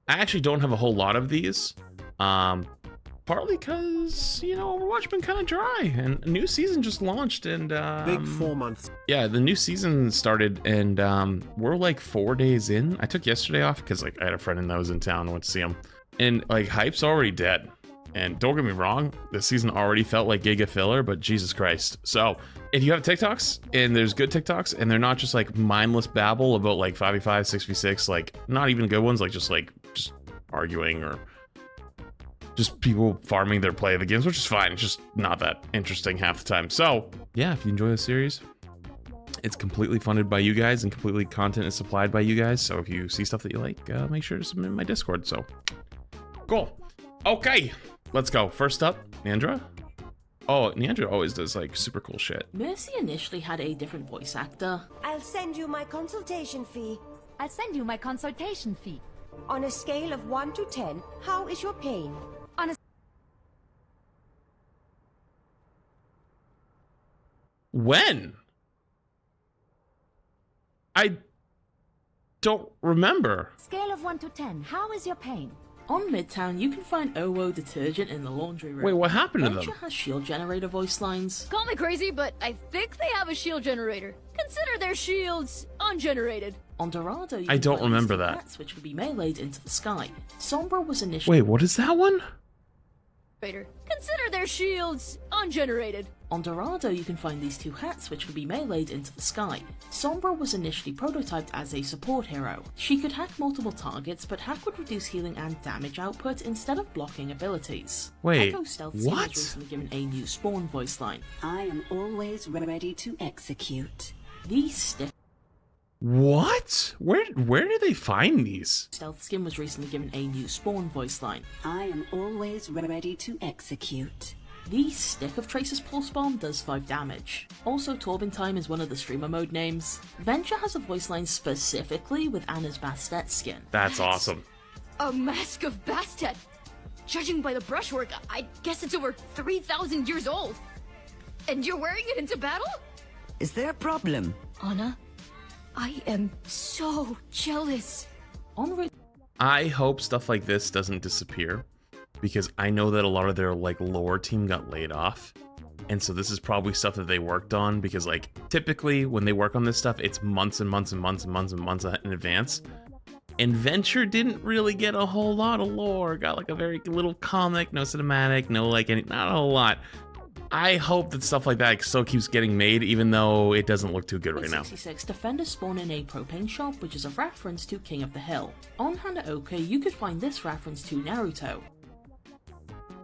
I actually don't have a whole lot of these. Partly because, you know, Overwatch been kind of dry, and a new season just launched, and Big 4 months. yeah, the new season started, and we're like 4 days in. I took yesterday off because like I had a friend that was in town and went to see him, and like hype's already dead. And don't get me wrong, this season already felt like giga filler, but Jesus Christ. So if you have TikToks, and there's good TikToks, and they're not just like mindless babble about like 5v5, 6v6, like not even good ones, like just arguing or just people farming their play of the games, which is fine. It's just not that interesting half the time. So yeah, if you enjoy the series, it's completely funded by you guys, and completely content is supplied by you guys. So if you see stuff that you like, make sure to submit in my Discord. So cool. Okay, let's go. First up, Neandra. Oh, Neandra always does like super cool shit. Mercy initially had a different voice actor. I'll send you my consultation fee. I'll send you my consultation fee. On a scale of 1 to 10, how is your pain? On a When? I don't remember. scale of 1 to 10, how is your pain? On Midtown, you can find OWO detergent in the laundry room. Wait, what happened to Venture them? has shield generator voice lines. Call me crazy, but I think they have a shield generator. Consider their shields ungenerated. On Dorado, you I can don't find remember instant that. hats which can be meleeed into the sky. Sombra was initially... Wait, what is that one? Consider their shields ungenerated. On Dorado, you can find these two hats which can be meleeed into the sky. Sombra was initially prototyped as a support hero. She could hack multiple targets, but hack would reduce healing and damage output instead of blocking abilities. Wait, Echo Stealth Skin what? was recently given a new spawn voice line. I am always ready to execute. These stick What? Where do they find these? Stealth Skin was recently given a new spawn voice line. I am always ready to execute. The Stick of Tracer's Pulse Bomb does 5 damage. Also, Torbin Time is one of the streamer mode names. Venture has a voice line specifically with Anna's Bastet skin. That's awesome. A mask of Bastet. Judging by the brushwork, I guess it's over 3,000 years old. And you're wearing it into battle? Is there a problem? Anna, I am so jealous. En route, I hope stuff like this doesn't disappear, because I know that a lot of their like lore team got laid off, and so this is probably stuff that they worked on, because like typically when they work on this stuff, it's months and months and months and months and months in advance. And Venture didn't really get a whole lot of lore. Got like a very little comic, no cinematic, no like any, not a whole lot. I hope that stuff like that still keeps getting made, even though it doesn't look too good right now. 66 defenders spawn in a propane shop, which is a reference to King of the Hill. On Hanaoka, you could find this reference to Naruto.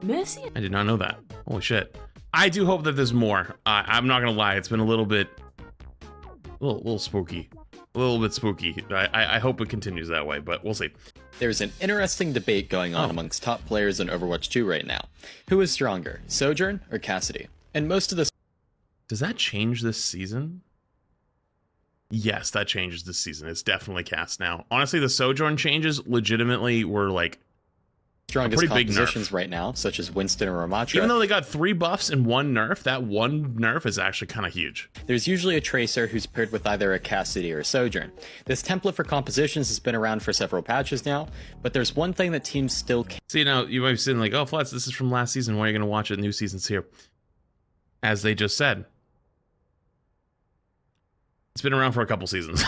Mercy I did not know that. Holy shit. I do hope that there's more. I'm not gonna lie, it's been a little bit spooky. A little bit spooky. I hope it continues that way, but we'll see. There's an interesting debate going on amongst top players in Overwatch 2 right now. Who is stronger, Sojourn or Cassidy? And most of the Does that change this season? Yes, that changes this season. It's definitely cast now. Honestly, the Sojourn changes legitimately were like strongest pretty big compositions nerf. right now, such as Winston or Ramatra, even though they got 3 buffs and 1 nerf, that 1 nerf is actually kind of huge. there's usually a Tracer who's paired with either a Cassidy or a Sojourn. This template for compositions has been around for several patches now, but there's one thing that teams still can't. See, now you might be saying like, oh, Flats, this is from last season. Why are you going to watch it? New season's here. As they just said, it's been around for a couple seasons.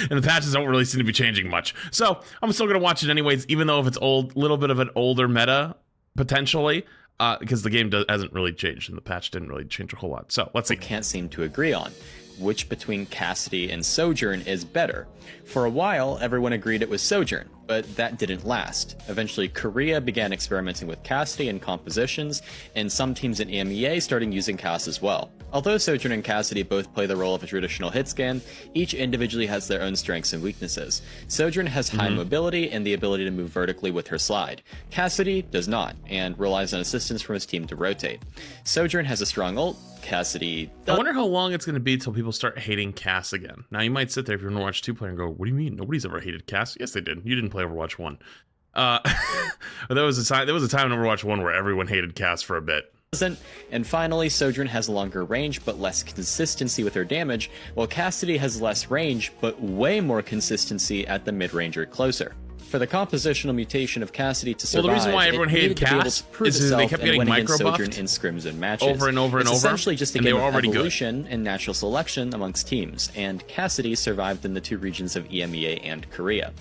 And the patches don't really seem to be changing much. So I'm still going to watch it anyways, even though if it's old, little bit of an older meta, potentially, because the game hasn't really changed and the patch didn't really change a whole lot. So let's see. Can't seem to agree on which between Cassidy and Sojourn is better. For a while, everyone agreed it was Sojourn, but that didn't last. Eventually, Korea began experimenting with Cassidy and compositions, and some teams in EMEA started using Cass as well. Although Sojourn and Cassidy both play the role of a traditional hit scan, each individually has their own strengths and weaknesses. Sojourn has high mobility and the ability to move vertically with her slide. Cassidy does not, and relies on assistance from his team to rotate. Sojourn has a strong ult, Cassidy I wonder how long it's going to be till people start hating Cass again. Now, you might sit there if you're an Overwatch 2 player and go, what do you mean? Nobody's ever hated Cass. Yes, they did. You didn't play Overwatch 1. There was a time in Overwatch 1 where everyone hated Cass for a bit. And finally, Sojourn has longer range but less consistency with her damage, while Cassidy has less range but way more consistency at the mid-range or closer. For the compositional mutation of Cassidy to survive, Well, the reason why everyone hated Cass is they kept getting micro-buffed in scrims and matches. over and over and it's over, essentially just a and they game were of already evolution and natural selection amongst teams, and Cassidy survived in the 2 regions of EMEA and Korea.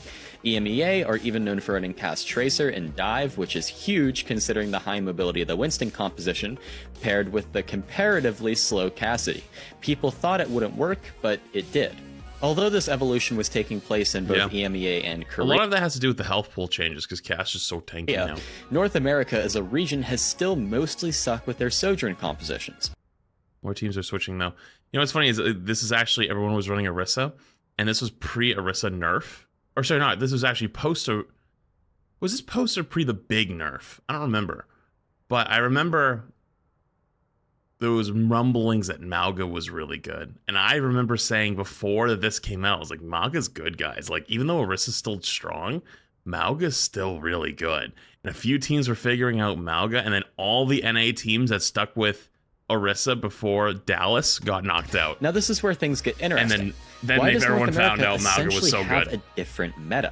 EMEA are even known for running Cass Tracer and Dive, which is huge considering the high mobility of the Winston composition, paired with the comparatively slow Cassidy. People thought it wouldn't work, but it did. Although this evolution was taking place in both EMEA and Korea, a lot of that has to do with the health pool changes because Cass is so tanky now. North America as a region has still mostly stuck with their Sojourn compositions. More teams are switching though. You know what's funny is this is actually everyone was running Orisa, and this was pre-Orisa nerf. Or sorry, not. This was actually post. Was this post or pre the big nerf? I don't remember, but I remember there was rumblings that Mauga was really good, and I remember saying before that this came out, I was like, Mauga's good, guys. Like, even though Orisa's still strong, Mauga's still really good. And a few teams were figuring out Mauga, and then all the NA teams that stuck with Orisa before Dallas got knocked out. Now this is where things get interesting. And then everyone found out Mauga was so good. A different meta.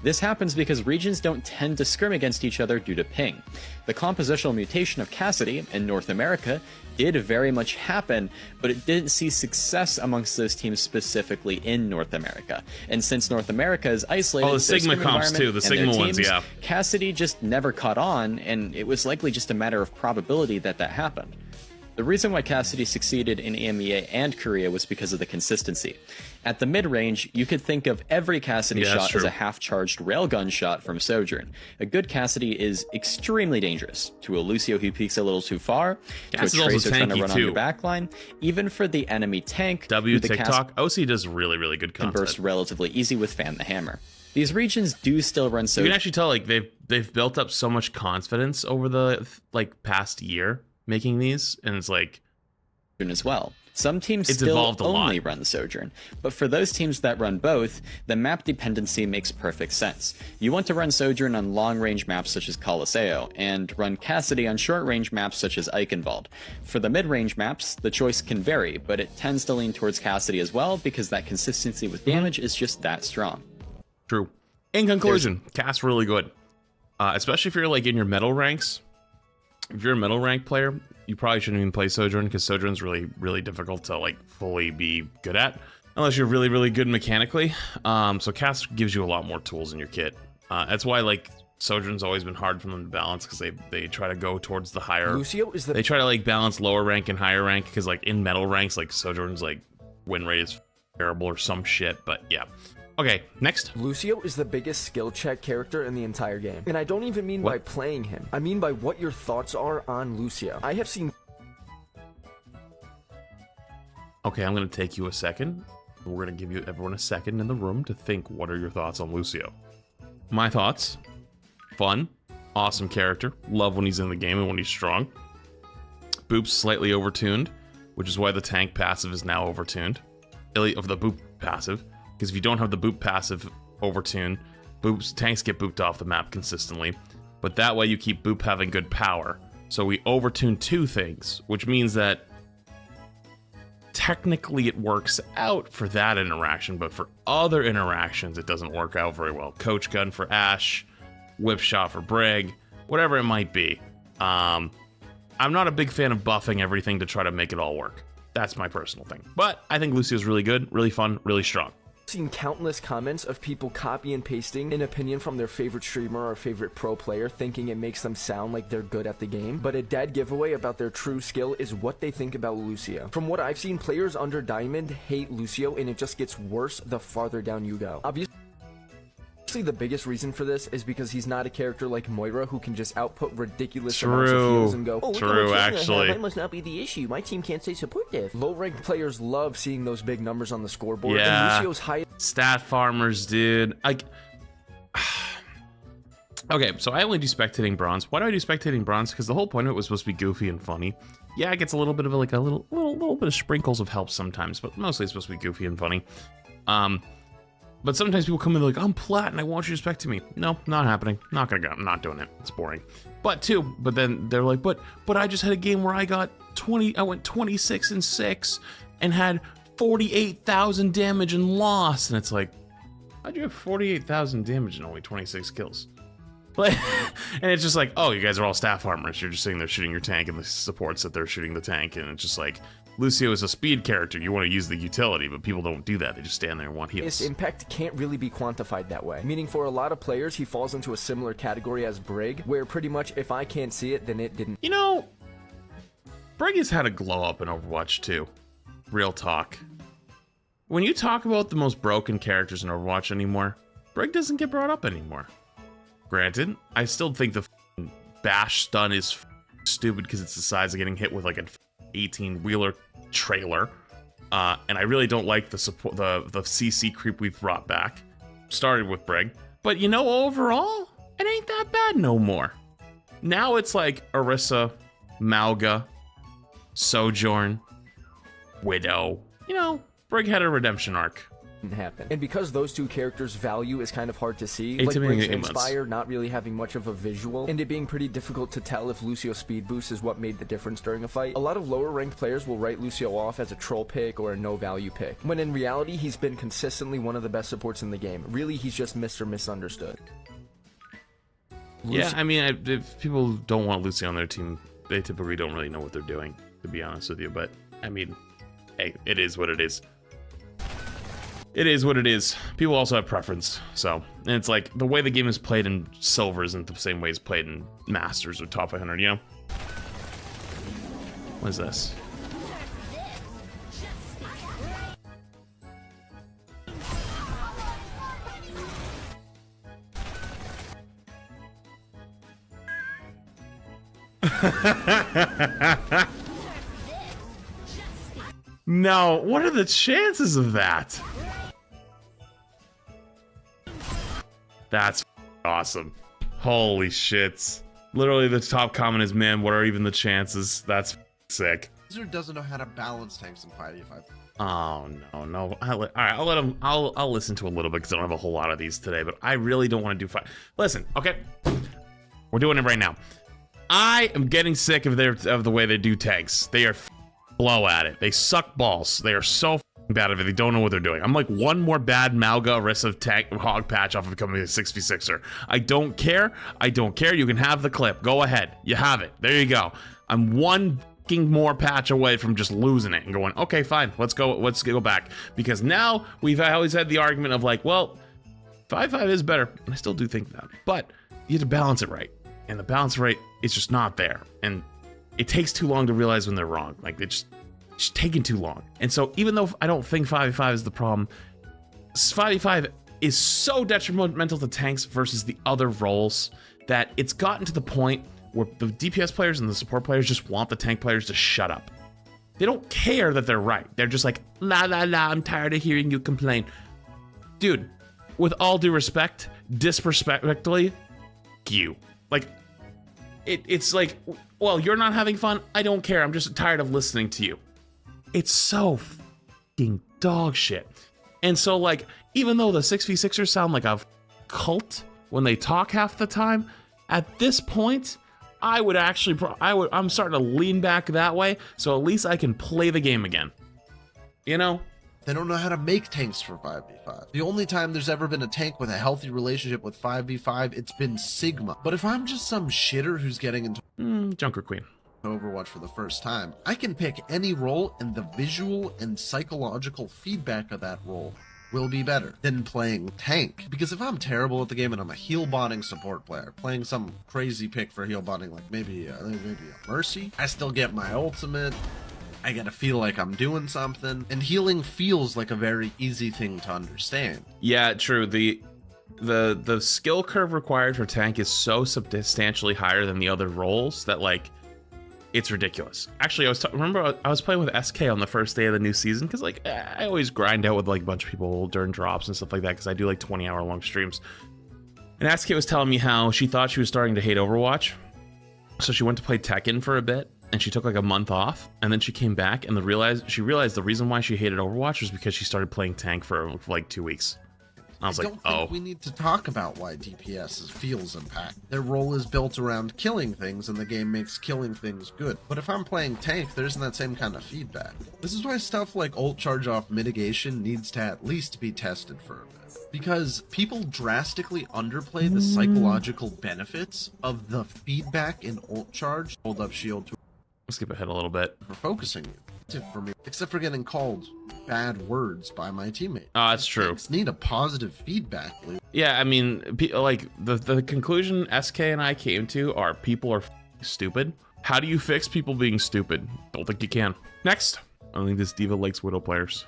This happens because regions don't tend to scrim against each other due to ping. The compositional mutation of Cassidy in North America did very much happen, but it didn't see success amongst those teams specifically in North America. And since North America is isolated, the Sigma comps too, the Sigma ones, yeah. Cassidy just never caught on, and it was likely just a matter of probability that that happened. The reason why Cassidy succeeded in EMEA and Korea was because of the consistency. At the mid-range, you could think of every Cassidy shot as a half-charged railgun shot from Sojourn. A good Cassidy is extremely dangerous. To a Lucio who peeks a little too far, to a Tracer trying to run on your backline, even for the enemy tank, Tik Tok, OC does really, really good content. Can burst relatively easy with Fan the Hammer. These regions do still run Sojourn. You can actually tell like they've built up so much confidence over the past year making these, and it's like as well. Some teams still only run Sojourn, but for those teams that run both, the map dependency makes perfect sense. You want to run Sojourn on long-range maps such as Colosseo, and run Cassidy on short-range maps such as Eichenwald. For the mid-range maps, the choice can vary, but it tends to lean towards Cassidy as well because that consistency with damage is just that strong. True. In conclusion, Cass really good, especially if you're like in your metal ranks. If you're a middle rank player, you probably shouldn't even play Sojourn because Sojourn's really, really difficult to like fully be good at unless you're really, really good mechanically. So Cass gives you a lot more tools in your kit. That's why like Sojourn's always been hard for them to balance because they try to go towards the higher. Lucio is they try to like balance lower rank and higher rank because like in metal ranks like Sojourn's like win rate is terrible or some shit. But yeah. Okay, next. Lucio is the biggest skill check character in the entire game. And I don't even mean by playing him. I mean by what your thoughts are on Lucio. I have seen... Okay, I'm going to take you a second. We're going to give you everyone a second in the room to think what are your thoughts on Lucio. My thoughts. Fun. Awesome character. Love when he's in the game and when he's strong. Boop's slightly overtuned, which is why the tank passive is now overtuned. Of the boop passive. Because if you don't have the boop passive overtune, tanks get booped off the map consistently. But that way you keep boop having good power. So we overtune 2 things, which means that technically it works out for that interaction, but for other interactions it doesn't work out very well. Coach gun for Ashe, whip shot for Brig, whatever it might be. I'm not a big fan of buffing everything to try to make it all work. That's my personal thing. But I think Lucio's really good, really fun, really strong. Seen countless comments of people copy and pasting an opinion from their favorite streamer or favorite pro player thinking it makes them sound like they're good at the game, but a dead giveaway about their true skill is what they think about Lucio. From what I've seen, players under Diamond hate Lucio and it just gets worse the farther down you go. Obviously the biggest reason for this is because he's not a character like Moira who can just output ridiculous amounts of heals and go, oh, actually. That must not be the issue. My team can't stay supportive. Low-ranked players love seeing those big numbers on the scoreboard. And Lucio's high stat farmers, dude. Okay, so I only do spectating bronze. Why do I do spectating bronze? Because the whole point of it was supposed to be goofy and funny. Yeah, it gets a little bit of like a little bit of sprinkles of help sometimes, but mostly it's supposed to be goofy and funny. But sometimes people come in like, I'm plat and I want you to spec to me. No, not happening. Not gonna go. I'm not doing it. It's boring. But then they're like, but I just had a game where I went 26 and 6 and had 48,000 damage and lost. And it's like, How'd you have 48,000 damage and only 26 kills? And it's just like, oh, you guys are all staff armors. You're just sitting there shooting your tank, and the supports that they're shooting the tank, and it's just like, Lucio is a speed character. You want to use the utility, but people don't do that. They just stand there and want heals. His impact can't really be quantified that way, meaning for a lot of players, he falls into a similar category as Brig, where pretty much if I can't see it, then it didn't. You know, Brig has had a glow up in Overwatch too. Real talk. When you talk about the most broken characters in Overwatch anymore, Brig doesn't get brought up anymore. Granted, I still think the bash stun is stupid because it's the size of getting hit with like an 18-wheeler trailer, and I really don't like the support, the CC creep we've brought back. Started with Brig, but you know, overall, it ain't that bad no more. Now it's like Orisa, Malga, Sojourn, Widow. You know, Brig had a redemption arc. Happen. And because those two characters' value is kind of hard to see, 8 like to Brig's 8 months. Inspire not really having much of a visual, and it being pretty difficult to tell if Lucio's speed boost is what made the difference during a fight, a lot of lower ranked players will write Lucio off as a troll pick or a no value pick, when in reality he's been consistently one of the best supports in the game. Really, he's just Mr. Misunderstood. Yeah, I mean, if people don't want Lucio on their team, they typically don't really know what they're doing, to be honest with you, but I mean, hey, it is what it is. It is what it is. People also have preference, so. And it's like, the way the game is played in Silver isn't the same way it's played in Masters or Top 500, you know? What is this? No, what are the chances of that? That's awesome. Holy shits. Literally the top comment is, man, what are even the chances? That's sick. Blizzard doesn't know how to balance tanks in 5v5. Oh, no. All right, I'll let him, I'll listen to a little bit because I don't have a whole lot of these today, but I really don't want to do fight. Listen, okay? We're doing it right now. I am getting sick of the way they do tanks. They are blow at it. They suck balls. They are so bad at it. They don't know what they're doing. I'm like one more bad Malga Orisa tank hog patch off of becoming a 6v6er. I don't care. I don't care. You can have the clip. Go ahead. You have it. There you go. I'm one more patch away from just losing it and going, okay, fine. Let's go back. Because now we've always had the argument of like, well, 5-5 is better. And I still do think that. But you have to balance it right. And the balance rate is just not there. And it takes too long to realize when they're wrong. Like, it's just taking too long. And so even though I don't think 5v5 is the problem, 5v5 is so detrimental to tanks versus the other roles that it's gotten to the point where the DPS players and the support players just want the tank players to shut up. They don't care that they're right. They're just like, la la la, I'm tired of hearing you complain. Dude, with all due respect, disrespectfully, you. Like, it's like, well, you're not having fun. I don't care. I'm just tired of listening to you. It's so fucking dog shit. And so, like, even though the 6v6ers sound like a cult when they talk half the time, at this point, I would actually, I'm starting to lean back that way, so at least I can play the game again. You know? They don't know how to make tanks for 5v5. The only time there's ever been a tank with a healthy relationship with 5v5, it's been Sigma. But if I'm just some shitter who's getting into Junker Queen Overwatch for the first time, I can pick any role and the visual and psychological feedback of that role will be better than playing tank. Because if I'm terrible at the game and I'm a heal botting support player, playing some crazy pick for heal botting, like maybe a Mercy, I still get my ultimate. I gotta feel like I'm doing something, and healing feels like a very easy thing to understand. Yeah, true. The skill curve required for tank is so substantially higher than the other roles that, like, it's ridiculous. Actually, remember I was playing with SK on the first day of the new season because, like, I always grind out with like a bunch of people during drops and stuff like that because I do like 20-hour long streams. And SK was telling me how she thought she was starting to hate Overwatch, so she went to play Tekken for a bit. And she took like a month off, and then she came back and she realized the reason why she hated Overwatch was because she started playing tank for like 2 weeks. I was like, don't think oh. we need to talk about why DPS feels impact. Their role is built around killing things, and the game makes killing things good. But if I'm playing tank, there isn't that same kind of feedback. This is why stuff like ult charge off mitigation needs to at least be tested for a bit. Because people drastically underplay the psychological benefits of the feedback in ult charge. Hold up shield to Skip ahead a little bit. for focusing you. That's it for me. Except for getting called bad words by my teammate. Oh, that's true. Tanks need a positive feedback loop. Yeah, I mean, like the conclusion SK and I came to are people are stupid. How do you fix people being stupid? Don't think you can. Next. I don't think this diva likes Widow players.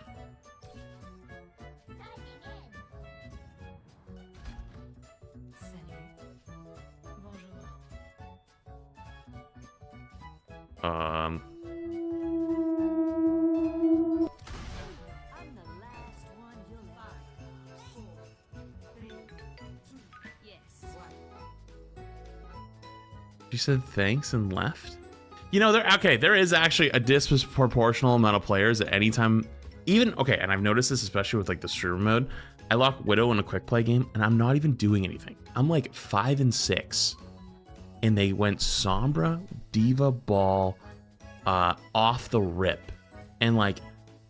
She said thanks and left. You know, there is actually a disproportional amount of players at any time. Even, okay, and I've noticed this especially with like the streamer mode. I lock Widow in a quick play game and I'm not even doing anything. I'm like 5 and 6. And they went Sombra, Diva, Ball, off the rip. And like,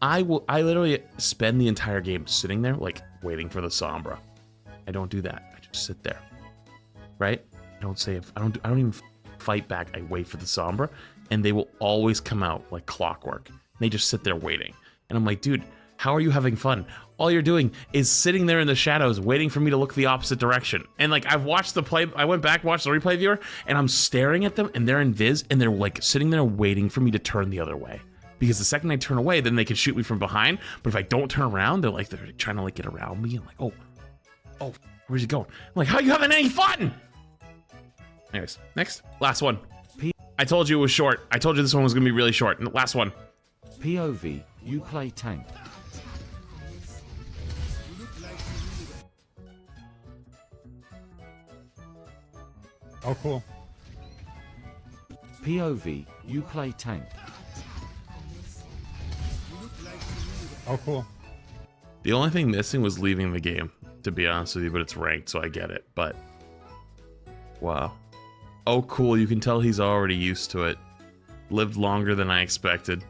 I literally spend the entire game sitting there, like waiting for the Sombra. I don't do that. I just sit there, right? I don't say if I don't even fight back. I wait for the Sombra, and they will always come out like clockwork. And they just sit there waiting, and I'm like, dude, how are you having fun? All you're doing is sitting there in the shadows, waiting for me to look the opposite direction. And like, I've watched the play. I went back, watched the replay viewer, and I'm staring at them, and they're in Viz, and they're like sitting there waiting for me to turn the other way. Because the second I turn away, then they can shoot me from behind. But if I don't turn around, they're trying to like get around me. I'm like, oh, where's he going? I'm like, how are you having any fun? Anyways, next. Last one. I told you it was short. I told you this one was going to be really short. Last one. POV, you play tank. Oh, cool. POV, you play tank. Oh, cool. The only thing missing was leaving the game, to be honest with you, but it's ranked, so I get it. But, wow. Oh, cool. You can tell he's already used to it. Lived longer than I expected.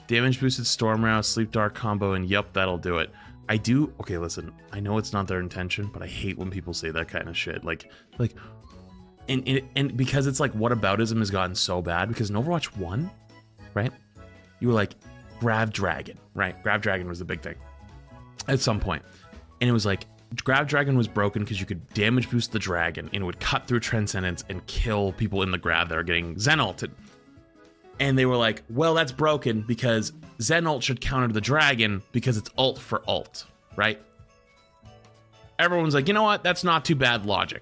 Damage boosted Storm Rouse, Sleep Dark combo, and yup, that'll do it. I do. Okay, listen. I know it's not their intention, but I hate when people say that kind of shit. And because it's like whataboutism has gotten so bad. Because in Overwatch 1, right? You were like, grab Dragon, right? Grab Dragon was the big thing at some point. And it was like, Grab Dragon was broken because you could damage boost the dragon and it would cut through Transcendence and kill people in the grab that are getting Zen ulted. And they were like, well, that's broken because Zen ult should counter the dragon because it's ult for ult, right? Everyone's like, you know what? That's not too bad logic.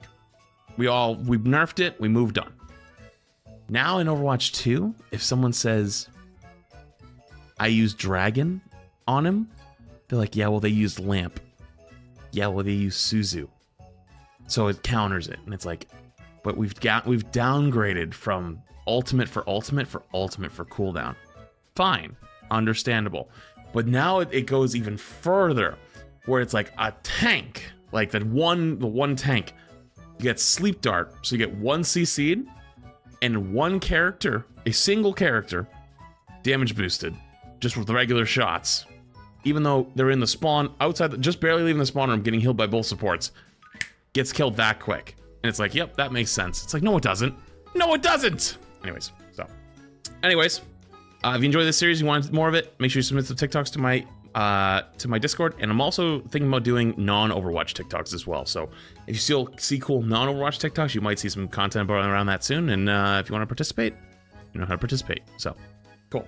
We nerfed it, we moved on. Now in Overwatch 2, if someone says, I used dragon on him, they're like, yeah, well, they used lamp. Yeah, well, they use Suzu. So it counters it. And it's like, but we've downgraded from ultimate for cooldown. Fine. Understandable. But now it goes even further where it's like a tank, like the one tank. You get Sleep Dart, so you get one CC'd and one character, a single character, damage boosted just with the regular shots. Even though they're in the spawn, outside, just barely leaving the spawn room, getting healed by both supports, gets killed that quick. And it's like, yep, that makes sense. It's like, no, it doesn't. No, it doesn't. Anyways, if you enjoyed this series, you want more of it, make sure you submit the TikToks to my Discord. And I'm also thinking about doing non-Overwatch TikToks as well. So if you still see cool non-Overwatch TikToks, you might see some content around that soon. And if you want to participate, you know how to participate. So, cool.